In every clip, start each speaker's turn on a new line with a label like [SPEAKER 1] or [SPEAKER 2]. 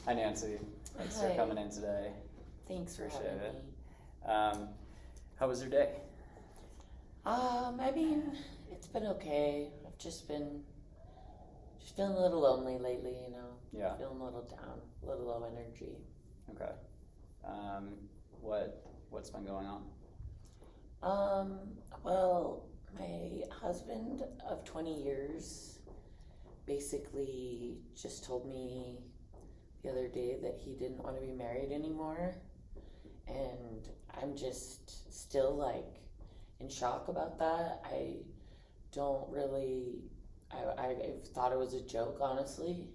[SPEAKER 1] Hi, Nancy. Thanks for
[SPEAKER 2] Hi.
[SPEAKER 1] coming in today.
[SPEAKER 2] Thanks for
[SPEAKER 1] Appreciate
[SPEAKER 2] having
[SPEAKER 1] it.
[SPEAKER 2] me.
[SPEAKER 1] How was your day?
[SPEAKER 2] I mean, it's been okay. I've just feeling a little lonely lately, you know.
[SPEAKER 1] Yeah.
[SPEAKER 2] Feeling a little down, a little low energy.
[SPEAKER 1] Okay. What's been going on?
[SPEAKER 2] Well, my husband of 20 years basically just told me the other day that he didn't want to be married anymore. And I'm just still like in shock about that. I don't really, I thought it was a joke, honestly.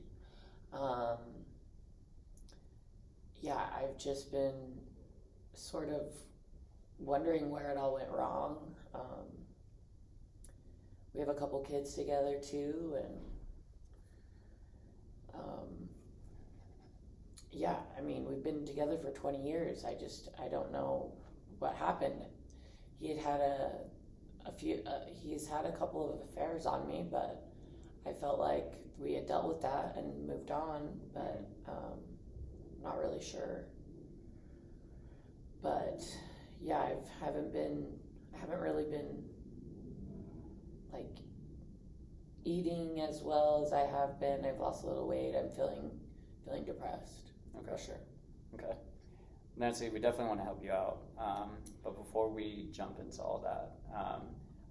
[SPEAKER 2] Yeah, I've just been sort of wondering where it all went wrong. We have a couple kids together too, and yeah, I mean, we've been together for 20 years. I don't know what happened. He had he's had a couple of affairs on me, but I felt like we had dealt with that and moved on, but not really sure. But yeah, I haven't really been like eating as well as I have been. I've lost a little weight. I'm feeling depressed.
[SPEAKER 1] Okay.
[SPEAKER 2] For sure.
[SPEAKER 1] Okay. Nancy, we definitely want to help you out. But before we jump into all that,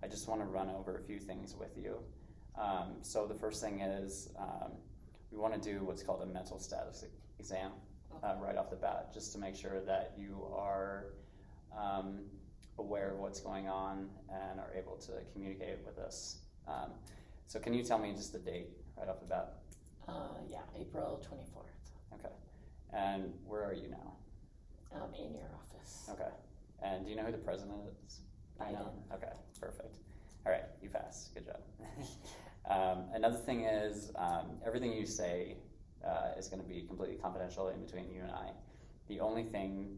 [SPEAKER 1] I just want to run over a few things with you. So the first thing is we want to do what's called a mental status exam right off the bat, just to make sure that you are aware of what's going on and are able to communicate with us. So can you tell me just the date right off the bat?
[SPEAKER 2] Yeah, April 24th.
[SPEAKER 1] Okay. And where are you now?
[SPEAKER 2] In your office.
[SPEAKER 1] Okay. And do you know who the president is?
[SPEAKER 2] Biden.
[SPEAKER 1] Okay, perfect. All right, you passed. Good job. Another thing is everything you say is going to be completely confidential in between you and I. The only thing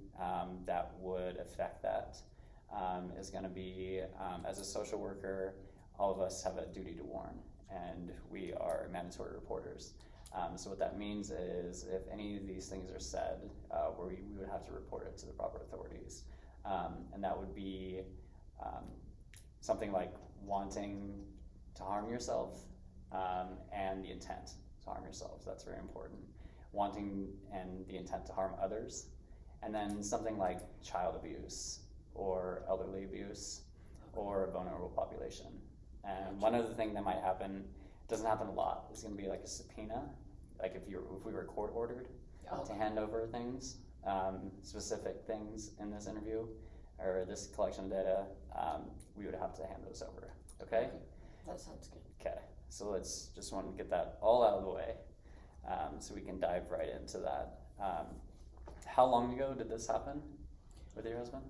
[SPEAKER 1] that would affect that is going to be, as a social worker, all of us have a duty to warn, and we are mandatory reporters. So what that means is if any of these things are said, we would have to report it to the proper authorities. And that would be something like wanting to harm yourself and the intent to harm yourself. That's very important. Wanting and the intent to harm others. And then something like child abuse or elderly abuse or a vulnerable population. And one other thing that might happen, doesn't happen a lot, is going to be like a subpoena. Like if we were court ordered to hand over things, specific things in this interview or this collection of data, we would have to hand those over. Okay?
[SPEAKER 2] That sounds good.
[SPEAKER 1] Okay. So let's just want to get that all out of the way, so we can dive right into that. How long ago did this happen with your husband?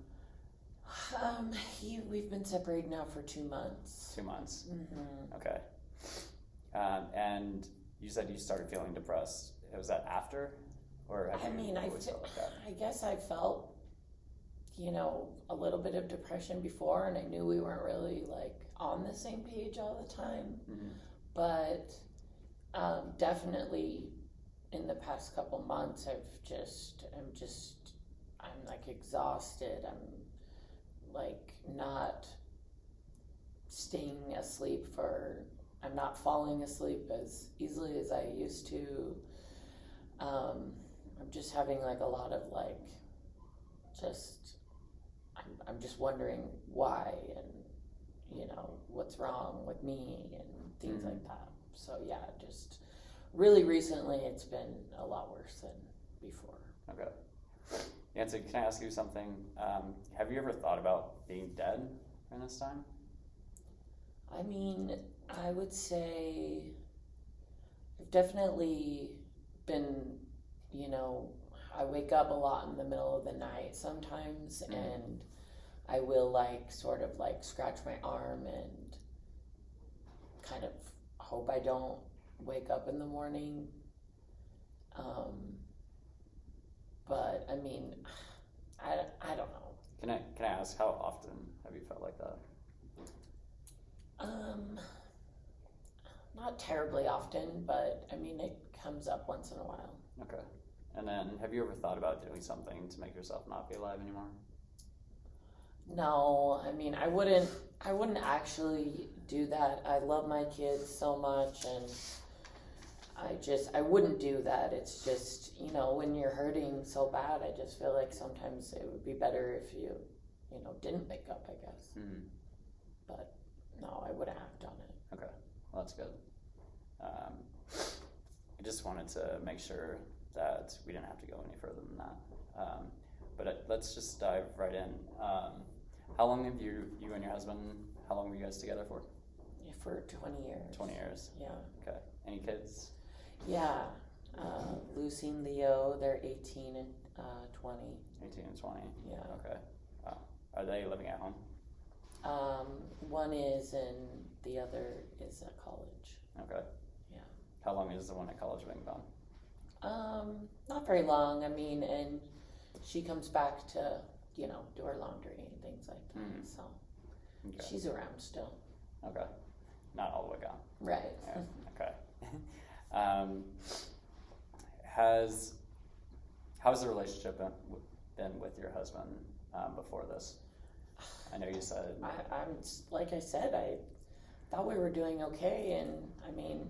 [SPEAKER 2] We've been separated now for 2 months.
[SPEAKER 1] 2 months.
[SPEAKER 2] Mm-hmm.
[SPEAKER 1] Okay. And you said you started feeling depressed. Was that after, or have you always felt like that?
[SPEAKER 2] I guess I felt, a little bit of depression before, and I knew we weren't really like on the same page all the time.
[SPEAKER 1] Mm-hmm.
[SPEAKER 2] But definitely in the past couple months, I'm like exhausted. I'm like not staying asleep I'm not falling asleep as easily as I used to. I'm just having like a lot of like, I'm just wondering why and, what's wrong with me and things like that. So yeah, just really recently it's been a lot worse than before.
[SPEAKER 1] Okay. Nancy, can I ask you something? Have you ever thought about being dead in this time?
[SPEAKER 2] I mean, I would say I've definitely been, I wake up a lot in the middle of the night sometimes, and I will like sort of like scratch my arm and kind of hope I don't wake up in the morning. But I mean, I don't know.
[SPEAKER 1] Can I ask, how often have you felt like that?
[SPEAKER 2] Not terribly often, but I mean, it comes up once in a while.
[SPEAKER 1] Okay. And then, have you ever thought about doing something to make yourself not be alive anymore?
[SPEAKER 2] No, I mean, I wouldn't actually do that. I love my kids so much, and I wouldn't do that. It's just, when you're hurting so bad, I just feel like sometimes it would be better if you didn't wake up, I guess.
[SPEAKER 1] Mm-hmm.
[SPEAKER 2] But no, I wouldn't act on it.
[SPEAKER 1] Okay, well, that's good. I just wanted to make sure that we didn't have to go any further than that. But let's just dive right in. How long have you and your husband, how long were you guys together for?
[SPEAKER 2] For 20 years.
[SPEAKER 1] 20 years?
[SPEAKER 2] Yeah.
[SPEAKER 1] Okay. Any kids?
[SPEAKER 2] Yeah. Lucy and Leo, they're 18 and 20.
[SPEAKER 1] 18 and 20?
[SPEAKER 2] Yeah.
[SPEAKER 1] Okay. Wow. Are they living at home?
[SPEAKER 2] One is, and the other is at college.
[SPEAKER 1] Okay.
[SPEAKER 2] Yeah.
[SPEAKER 1] How long is the one at college been gone?
[SPEAKER 2] Not very long. I mean, and she comes back to, do her laundry and things like that.
[SPEAKER 1] Mm.
[SPEAKER 2] So
[SPEAKER 1] Okay.
[SPEAKER 2] she's around still.
[SPEAKER 1] Okay. Not all the way gone.
[SPEAKER 2] Right.
[SPEAKER 1] Yeah. Okay. How's the relationship been with your husband before this? I know you said.
[SPEAKER 2] I'm like I said, I thought we were doing okay, and I mean,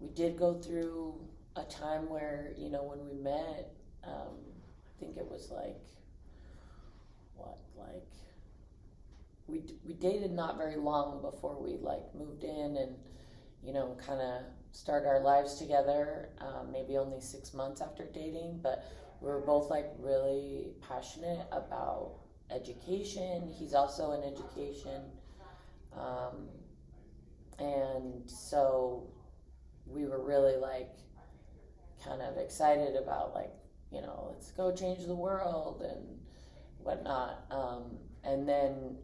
[SPEAKER 2] we did go through a time where when we met, I think it was we dated not very long before we moved in and kind of start our lives together. Maybe only 6 months after dating, but we were both really passionate about education. He's also in education, and so we were really kind of excited about let's go change the world and whatnot. And then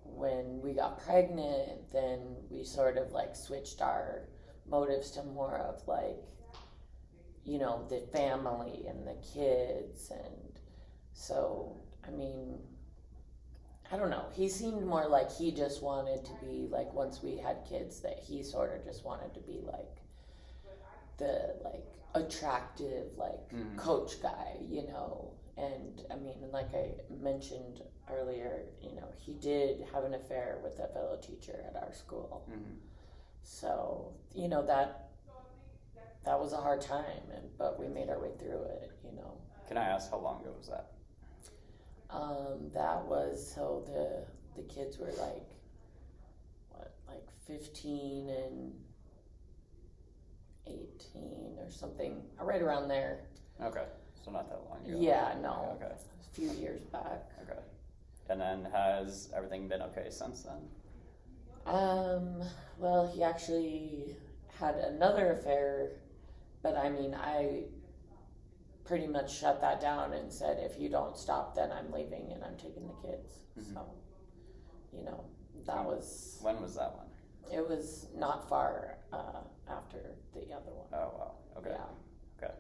[SPEAKER 2] when we got pregnant, then we sort of switched our motives to more of the family and the kids. And so, I mean, I don't know, he seemed more like he just wanted to be once we had kids, that he sort of just wanted to be the attractive
[SPEAKER 1] Mm-hmm.
[SPEAKER 2] coach guy, and I mean, like I mentioned earlier, he did have an affair with a fellow teacher at our school.
[SPEAKER 1] Mm-hmm.
[SPEAKER 2] So, that was a hard time, but we made our way through it,
[SPEAKER 1] Can I ask how long ago was that?
[SPEAKER 2] That was, so the kids were 15 and 18 or something, right around there.
[SPEAKER 1] Okay, so not that long ago.
[SPEAKER 2] Yeah, no.
[SPEAKER 1] Okay.
[SPEAKER 2] A few years back.
[SPEAKER 1] Okay. And then has everything been okay since then?
[SPEAKER 2] Well, he actually had another affair, but I mean, I pretty much shut that down and said, if you don't stop, then I'm leaving and I'm taking the kids.
[SPEAKER 1] Mm-hmm.
[SPEAKER 2] So, that was...
[SPEAKER 1] When was that one?
[SPEAKER 2] It was not far after the other one.
[SPEAKER 1] Oh, wow. Okay.
[SPEAKER 2] Yeah.
[SPEAKER 1] Okay.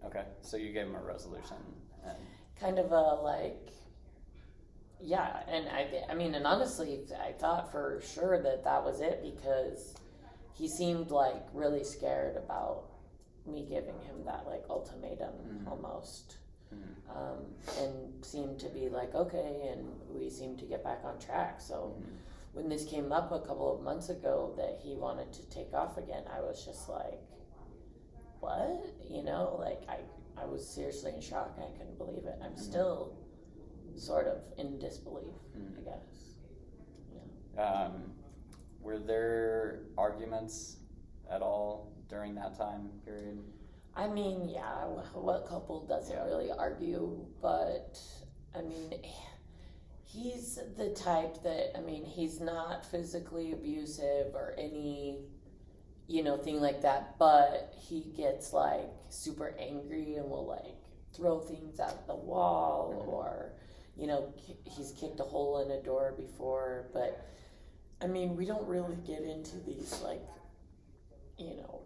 [SPEAKER 1] Okay, so you gave him a resolution. And
[SPEAKER 2] Kind of yeah, and I mean, and honestly, I thought for sure that was it, because he seemed really scared about me giving him that ultimatum. Mm-hmm. Almost. Mm-hmm. And seemed to be okay, and we seemed to get back on track. So mm-hmm. when this came up a couple of months ago that he wanted to take off again, I was just what? I was seriously in shock. I couldn't believe it. I'm mm-hmm. still sort of in disbelief, mm-hmm. I guess.
[SPEAKER 1] Yeah. Were there arguments at all during that time period?
[SPEAKER 2] I mean, yeah, what couple doesn't really argue? But, I mean, he's the type that, I mean, he's not physically abusive or any, thing like that, but he gets, super angry and will, throw things at the wall, mm-hmm. or, he's kicked a hole in a door before. But, I mean, we don't really get into these,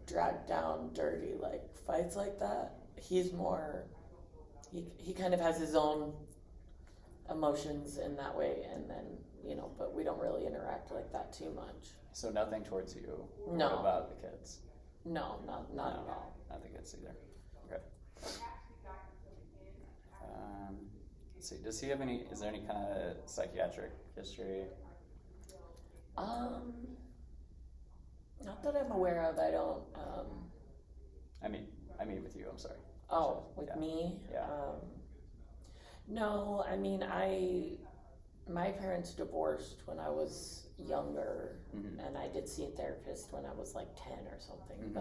[SPEAKER 2] dragged down, dirty, fights like that. He's more, he kind of has his own emotions in that way, and then, but we don't really interact like that too much.
[SPEAKER 1] So nothing towards you?
[SPEAKER 2] No.
[SPEAKER 1] What about the kids?
[SPEAKER 2] No, not
[SPEAKER 1] No,
[SPEAKER 2] at all.
[SPEAKER 1] not the kids either. Okay. Let's see. Does he have any? Is there any kind of psychiatric history?
[SPEAKER 2] Not that I'm aware of. I don't.
[SPEAKER 1] I mean with you. I'm sorry.
[SPEAKER 2] Oh, with
[SPEAKER 1] Yeah.
[SPEAKER 2] me?
[SPEAKER 1] Yeah.
[SPEAKER 2] No, I mean, my parents divorced when I was younger,
[SPEAKER 1] Mhm.
[SPEAKER 2] and I did see a therapist when I was like 10 or something,
[SPEAKER 1] Mhm.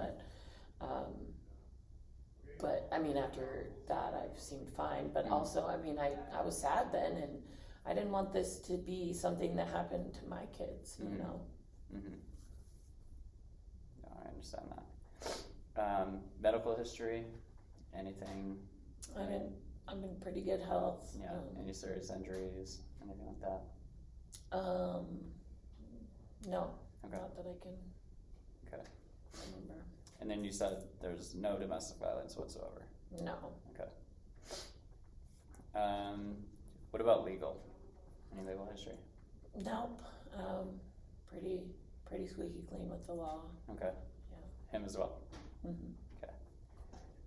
[SPEAKER 2] but I mean, after that, I've seemed fine, but
[SPEAKER 1] Mhm.
[SPEAKER 2] also, I mean, I was sad then, and I didn't want this to be something that happened to my kids, you
[SPEAKER 1] Mhm.
[SPEAKER 2] know?
[SPEAKER 1] Mm-hmm. No, I understand that. Medical history, anything?
[SPEAKER 2] I'm in pretty good health.
[SPEAKER 1] Yeah. Any serious injuries, anything like that?
[SPEAKER 2] No,
[SPEAKER 1] Okay.
[SPEAKER 2] not that I can
[SPEAKER 1] Okay.
[SPEAKER 2] remember.
[SPEAKER 1] And then you said there's no domestic violence whatsoever.
[SPEAKER 2] No.
[SPEAKER 1] Okay. What about legal? Any legal history?
[SPEAKER 2] Nope. Pretty squeaky clean with the law.
[SPEAKER 1] Okay.
[SPEAKER 2] Yeah.
[SPEAKER 1] Him as well.
[SPEAKER 2] Mm-hmm.
[SPEAKER 1] Okay.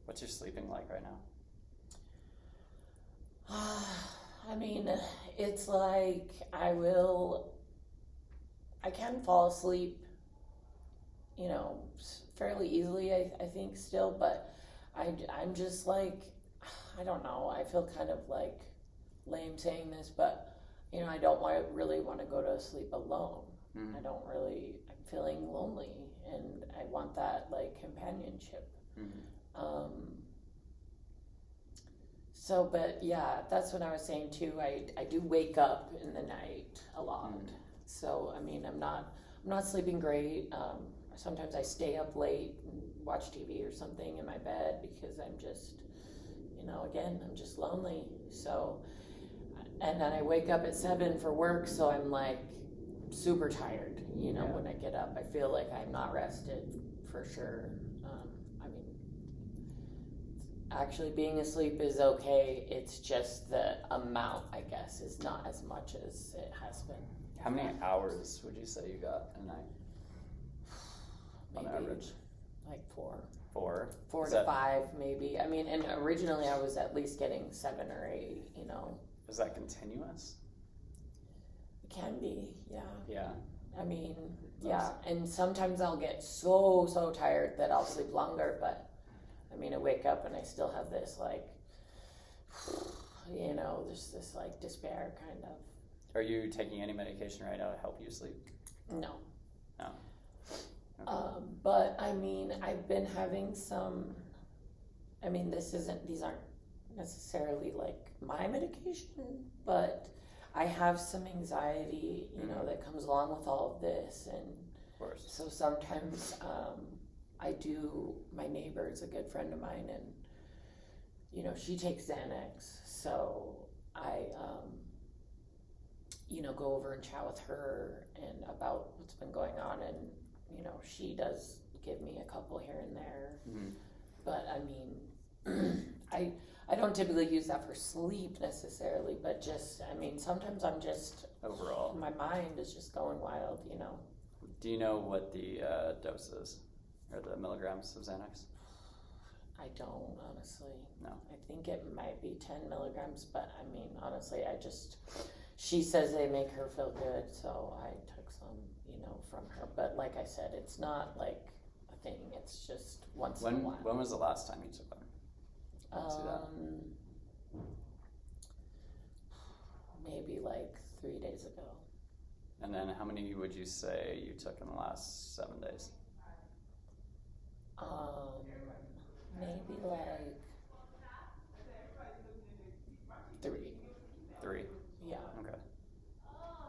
[SPEAKER 1] What's your sleeping like right now?
[SPEAKER 2] I mean, it's like I can fall asleep, you know, fairly easily, I think still, but I'm just like, I don't know, I feel kind of like lame saying this, but, you know, I don't really want to go to sleep alone.
[SPEAKER 1] Mm-hmm.
[SPEAKER 2] I'm feeling lonely, and I want that, like, companionship.
[SPEAKER 1] Mm-hmm.
[SPEAKER 2] So, but yeah, that's what I was saying too. I do wake up in the night a lot.
[SPEAKER 1] Mm.
[SPEAKER 2] So, I mean, I'm not sleeping great. Sometimes I stay up late and watch TV or something in my bed because I'm just, you know, again, I'm just lonely. So, and then I wake up at 7 for work, so I'm like super tired, you know,
[SPEAKER 1] Yeah.
[SPEAKER 2] when I get up. I feel like I'm not rested for sure. I mean, actually being asleep is okay. It's just the amount, I guess, is not as much as it has been.
[SPEAKER 1] How many hours would you say you got a night? On
[SPEAKER 2] Maybe
[SPEAKER 1] average?
[SPEAKER 2] like 4.
[SPEAKER 1] 4?
[SPEAKER 2] 4
[SPEAKER 1] Is
[SPEAKER 2] to
[SPEAKER 1] that-
[SPEAKER 2] 5, maybe. I mean, and originally I was at least getting 7 or 8, you know.
[SPEAKER 1] Is that continuous?
[SPEAKER 2] It can be, yeah.
[SPEAKER 1] Yeah.
[SPEAKER 2] I mean, yeah. And sometimes I'll get so tired that I'll sleep longer, but I mean, I wake up and I still have this, like, you know, there's this, like, despair kind of.
[SPEAKER 1] Are you taking any medication right now to help you sleep?
[SPEAKER 2] No.
[SPEAKER 1] No. Okay.
[SPEAKER 2] But, I mean, I've been having some, I mean, these aren't necessarily, like, my medication, but I have some anxiety, you know, that comes along with all of this, and
[SPEAKER 1] Of course.
[SPEAKER 2] so sometimes, my neighbor is a good friend of mine, and, you know, she takes Xanax, so I, you know, go over and chat with her and about what's been going on, and, you know, she does give me a couple here and there,
[SPEAKER 1] Mm-hmm.
[SPEAKER 2] but I mean, I don't typically use that for sleep necessarily, but just, I mean, sometimes I'm just,
[SPEAKER 1] Overall.
[SPEAKER 2] my mind is just going wild, you know.
[SPEAKER 1] Do you know what the dose is? Or the milligrams of Xanax?
[SPEAKER 2] I don't, honestly.
[SPEAKER 1] No.
[SPEAKER 2] I think it might be 10 milligrams, but I mean, honestly, she says they make her feel good, so I took some, you know, from her. But like I said, it's not like a thing, it's just once in a while.
[SPEAKER 1] When was the last time you took them? See that.
[SPEAKER 2] Maybe like 3 days ago.
[SPEAKER 1] And then how many would you say you took in the last 7 days?
[SPEAKER 2] Maybe like 3.
[SPEAKER 1] 3?
[SPEAKER 2] Yeah.
[SPEAKER 1] Okay.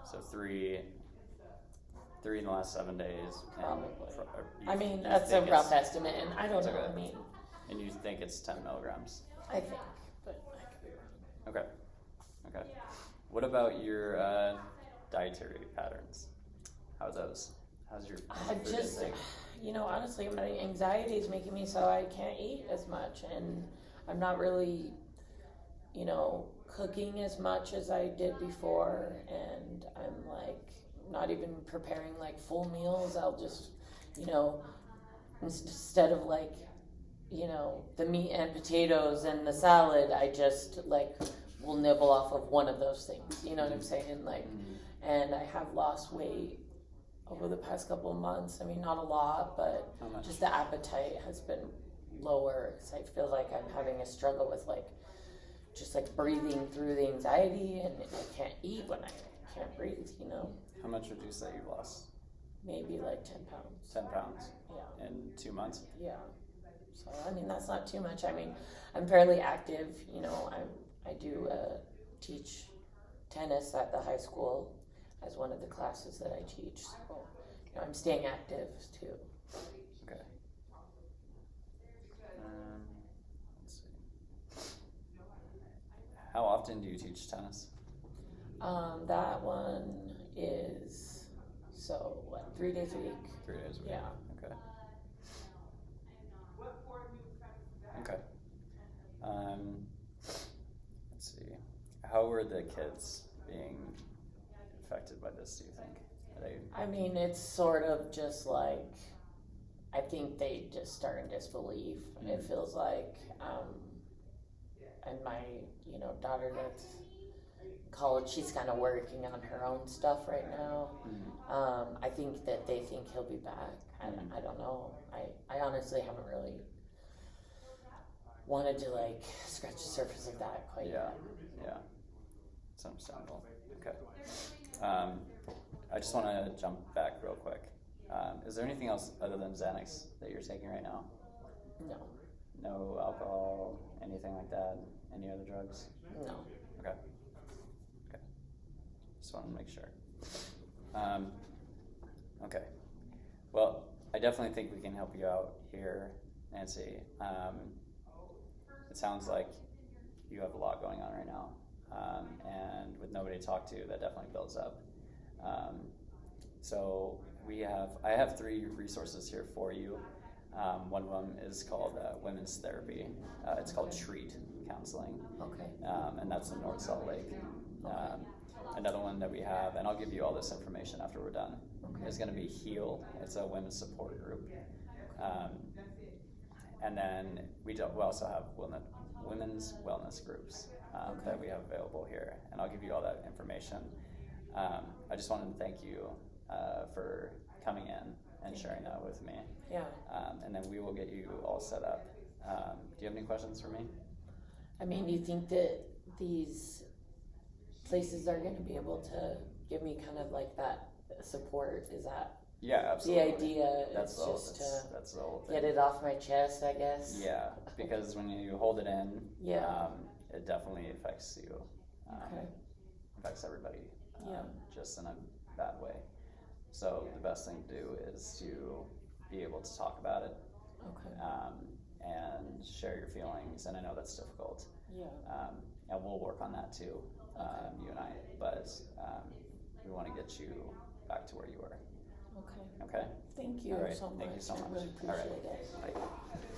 [SPEAKER 1] So three in the last 7 days. and
[SPEAKER 2] Probably.
[SPEAKER 1] you-
[SPEAKER 2] I mean,
[SPEAKER 1] you
[SPEAKER 2] that's a
[SPEAKER 1] think
[SPEAKER 2] rough
[SPEAKER 1] it's-
[SPEAKER 2] estimate, and I don't
[SPEAKER 1] It's
[SPEAKER 2] know.
[SPEAKER 1] okay.
[SPEAKER 2] I mean,
[SPEAKER 1] And you think it's 10 milligrams?
[SPEAKER 2] I think, but I could be wrong.
[SPEAKER 1] Okay. Okay. What about your dietary patterns? How are those? How's your
[SPEAKER 2] I
[SPEAKER 1] food
[SPEAKER 2] just,
[SPEAKER 1] intake?
[SPEAKER 2] you know, honestly, my anxiety is making me so I can't eat as much, and I'm not really, you know, cooking as much as I did before, and I'm like not even preparing like full meals. I'll just, you know, instead of like, the meat and potatoes and the salad, I just like will nibble off of one of those things. You know what I'm saying? Like, and I have lost weight over the past couple of months. I mean, not a lot, but just the appetite has been lower because I feel like I'm having a struggle with like just like breathing through the anxiety, and I can't eat when I can't breathe.
[SPEAKER 1] How much would you say you've lost?
[SPEAKER 2] Maybe like 10 pounds.
[SPEAKER 1] 10 pounds?
[SPEAKER 2] Yeah.
[SPEAKER 1] In 2 months?
[SPEAKER 2] Yeah. So, I mean, that's not too much. I mean, I'm fairly active. I do teach tennis at the high school as one of the classes that I teach. So, I'm staying active too.
[SPEAKER 1] Okay. Let's see. How often do you teach tennis?
[SPEAKER 2] That one is, 3 days a week?
[SPEAKER 1] 3 days a week.
[SPEAKER 2] Yeah.
[SPEAKER 1] Okay. Okay. Let's see. How were the kids being affected by this, do you think?
[SPEAKER 2] I mean, it's sort of just like, I think they just start in disbelief. It feels like, and my, daughter that's in college, she's kind of working on her own stuff right now. I think that they think he'll be back. I don't know. I honestly haven't really wanted to like scratch the surface of that quite yet.
[SPEAKER 1] Yeah. It's understandable. Okay. I just want to jump back real quick. Is there anything else other than Xanax that you're taking right now?
[SPEAKER 2] No.
[SPEAKER 1] No alcohol, anything like that? Any other drugs?
[SPEAKER 2] No.
[SPEAKER 1] Okay. Just want to make sure. Okay. Well, I definitely think we can help you out here, Nancy. It sounds like you have a lot going on right now, and with nobody to talk to, that definitely builds up. So I have 3 resources here for you. One of them is called Women's Therapy. It's called Treat Counseling.
[SPEAKER 2] Okay.
[SPEAKER 1] And that's in North Salt Lake. Another one that we have, and I'll give you all this information after we're done, is going to be Heal. It's a women's support group. And then we also have women's wellness groups that we have available here, and I'll give you all that information. I just wanted to thank you for coming in and sharing that with me.
[SPEAKER 2] Yeah.
[SPEAKER 1] And then we will get you all set up. Do you have any questions for me?
[SPEAKER 2] I mean, do you think that these places are going to be able to give me kind of like that support? Is that
[SPEAKER 1] absolutely.
[SPEAKER 2] the idea?
[SPEAKER 1] That's
[SPEAKER 2] it's just
[SPEAKER 1] that's the whole thing.
[SPEAKER 2] get it off my chest, I guess.
[SPEAKER 1] Yeah, because when you hold it in,
[SPEAKER 2] Yeah.
[SPEAKER 1] It definitely affects you.
[SPEAKER 2] Okay.
[SPEAKER 1] Affects everybody.
[SPEAKER 2] Yeah.
[SPEAKER 1] Just in a bad way. So the best thing to do is to be able to talk about it.
[SPEAKER 2] Okay.
[SPEAKER 1] And share your feelings, and I know that's difficult.
[SPEAKER 2] Yeah.
[SPEAKER 1] And we'll work on that too, you and I. But we want to get you back to where you were.
[SPEAKER 2] Okay.
[SPEAKER 1] Okay.
[SPEAKER 2] Thank you
[SPEAKER 1] All right.
[SPEAKER 2] so much.
[SPEAKER 1] Thank you so much.
[SPEAKER 2] I really appreciate
[SPEAKER 1] All right.
[SPEAKER 2] it.
[SPEAKER 1] Bye.